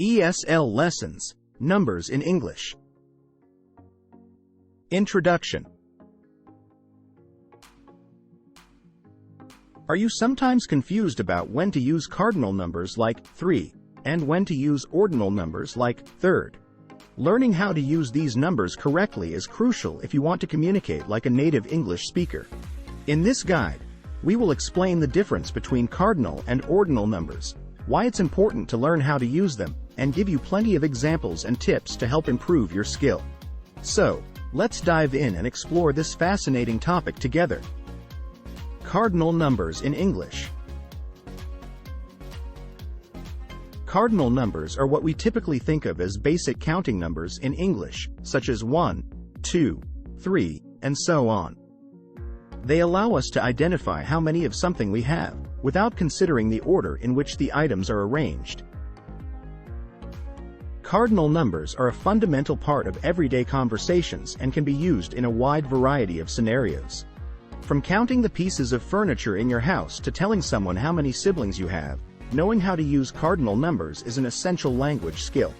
ESL Lessons, Numbers in English. Introduction. Are you sometimes confused about when to use cardinal numbers like 3, and when to use ordinal numbers like third? Learning how to use these numbers correctly is crucial if you want to communicate like a native English speaker. In this guide, we will explain the difference between cardinal and ordinal numbers, why it's important to learn how to use them, and give you plenty of examples and tips to help improve your skill. So, let's dive in and explore this fascinating topic together. Cardinal numbers in English. Cardinal numbers are what we typically think of as basic counting numbers in English, such as 1, 2, 3, and so on. They allow us to identify how many of something we have, without considering the order in which the items are arranged. Cardinal numbers are a fundamental part of everyday conversations and can be used in a wide variety of scenarios. From counting the pieces of furniture in your house to telling someone how many siblings you have, knowing how to use cardinal numbers is an essential language skill.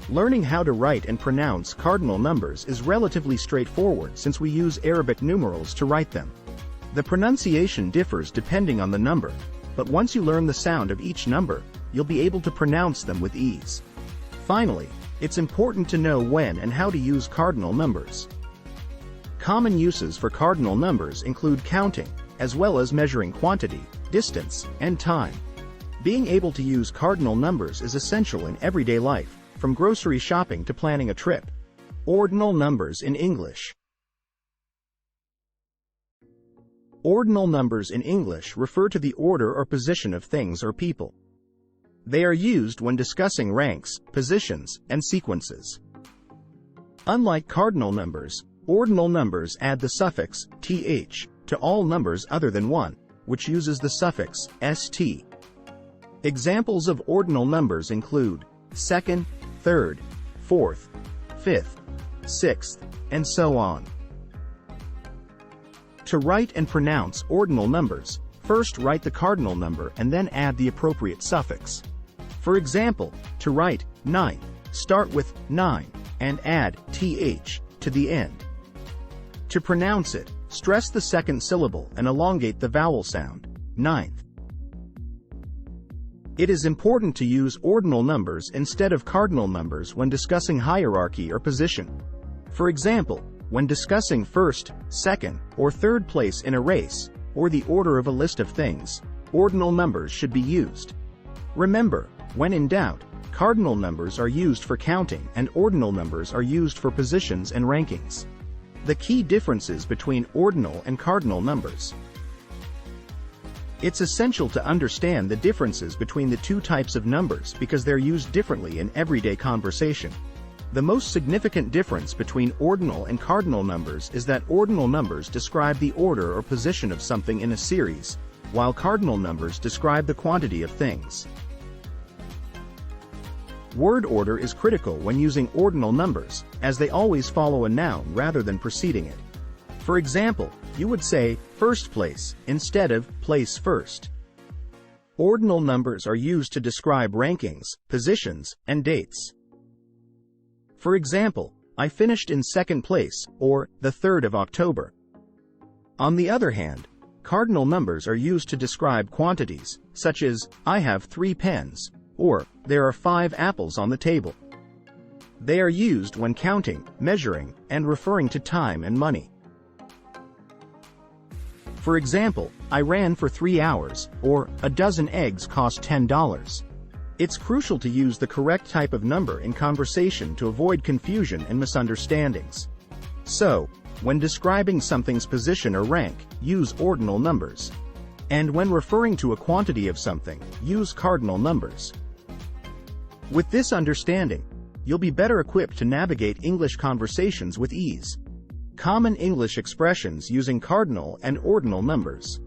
Learning how to write and pronounce cardinal numbers is relatively straightforward since we use Arabic numerals to write them. The pronunciation differs depending on the number, but once you learn the sound of each number, you'll be able to pronounce them with ease. Finally, it's important to know when and how to use cardinal numbers. Common uses for cardinal numbers include counting, as well as measuring quantity, distance, and time. Being able to use cardinal numbers is essential in everyday life, from grocery shopping to planning a trip. Ordinal numbers in English. Ordinal numbers in English refer to the order or position of things or people. They are used when discussing ranks, positions, and sequences. Unlike cardinal numbers, ordinal numbers add the suffix th to all numbers other than 1, which uses the suffix st. Examples of ordinal numbers include second, third, fourth, fifth, sixth, and so on. To write and pronounce ordinal numbers, first write the cardinal number and then add the appropriate suffix. For example, to write 9, start with 9 and add th to the end. To pronounce it, stress the second syllable and elongate the vowel sound, ninth. It is important to use ordinal numbers instead of cardinal numbers when discussing hierarchy or position. For example, when discussing first, second, or third place in a race, or the order of a list of things, ordinal numbers should be used. Remember, when in doubt, cardinal numbers are used for counting and ordinal numbers are used for positions and rankings. The key differences between ordinal and cardinal numbers. It's essential to understand the differences between the two types of numbers because they're used differently in everyday conversation. The most significant difference between ordinal and cardinal numbers is that ordinal numbers describe the order or position of something in a series, while cardinal numbers describe the quantity of things. Word order is critical when using ordinal numbers, as they always follow a noun rather than preceding it. For example, you would say first place instead of place first. Ordinal numbers are used to describe rankings, positions, and dates. For example, I finished in second place, or the 3rd of October. On the other hand, cardinal numbers are used to describe quantities, such as, I have 3 pens, or, there are 5 apples on the table. They are used when counting, measuring, and referring to time and money. For example, I ran for 3 hours, or, a dozen eggs cost $10. It's crucial to use the correct type of number in conversation to avoid confusion and misunderstandings. So, when describing something's position or rank, use ordinal numbers. And when referring to a quantity of something, use cardinal numbers. With this understanding, you'll be better equipped to navigate English conversations with ease. Common English expressions using cardinal and ordinal numbers.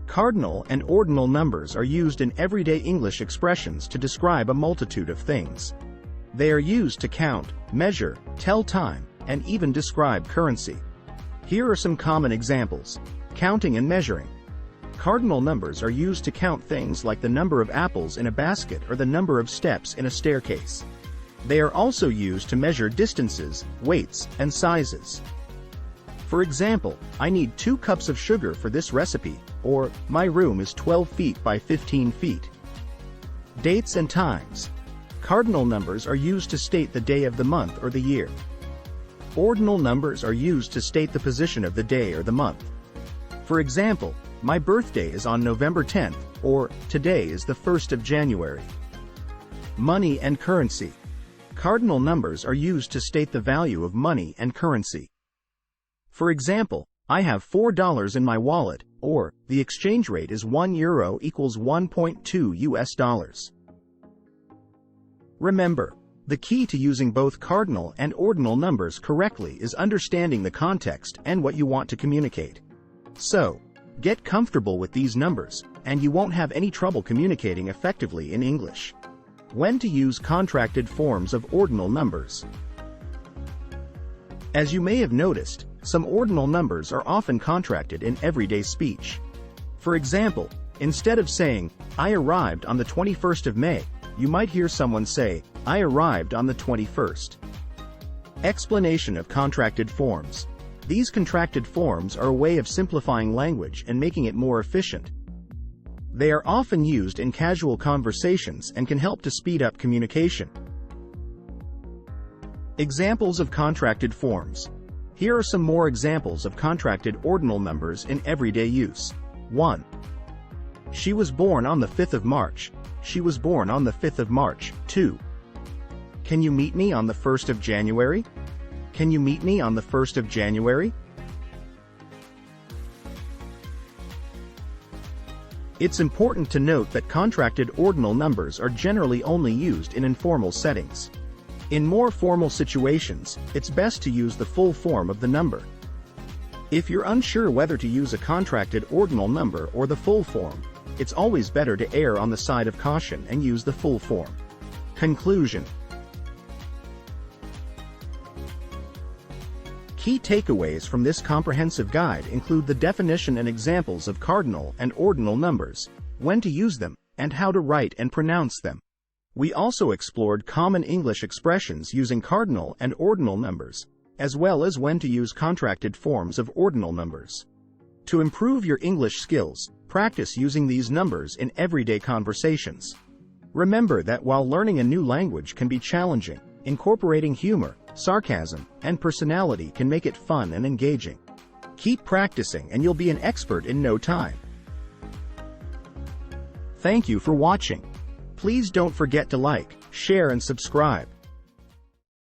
Cardinal and ordinal numbers are used in everyday English expressions to describe a multitude of things. They are used to count, measure, tell time, and even describe currency. Here are some common examples. Counting and measuring. Cardinal numbers are used to count things like the number of apples in a basket or the number of steps in a staircase. They are also used to measure distances, weights, and sizes. For example, I need 2 cups of sugar for this recipe, or my room is 12 feet by 15 feet. Dates and times. Cardinal numbers are used to state the day of the month or the year. Ordinal numbers are used to state the position of the day or the month. For example, my birthday is on November 10th, or today is the 1st of January. Money and currency. Cardinal numbers are used to state the value of money and currency. For example, I have $4 in my wallet, or the exchange rate is €1 equals 1.2 US dollars. Remember, the key to using both cardinal and ordinal numbers correctly is understanding the context and what you want to communicate. So, get comfortable with these numbers, and you won't have any trouble communicating effectively in English. When to use contracted forms of ordinal numbers. As you may have noticed, some ordinal numbers are often contracted in everyday speech. For example, instead of saying, "I arrived on the 21st of May," you might hear someone say, "I arrived on the 21st." Explanation of contracted forms. These contracted forms are a way of simplifying language and making it more efficient. They are often used in casual conversations and can help to speed up communication. Examples of contracted forms. Here are some more examples of contracted ordinal numbers in everyday use. 1. She was born on the 5th of March. She was born on the 5th of March. 2. Can you meet me on the 1st of January? Can you meet me on the 1st of January? It's important to note that contracted ordinal numbers are generally only used in informal settings. In more formal situations, it's best to use the full form of the number. If you're unsure whether to use a contracted ordinal number or the full form, it's always better to err on the side of caution and use the full form. Conclusion. Key takeaways from this comprehensive guide include the definition and examples of cardinal and ordinal numbers, when to use them, and how to write and pronounce them. We also explored common English expressions using cardinal and ordinal numbers, as well as when to use contracted forms of ordinal numbers. To improve your English skills, practice using these numbers in everyday conversations. Remember that while learning a new language can be challenging, incorporating humor, sarcasm, and personality can make it fun and engaging. Keep practicing and you'll be an expert in no time. Thank you for watching. Please don't forget to like, share, and subscribe.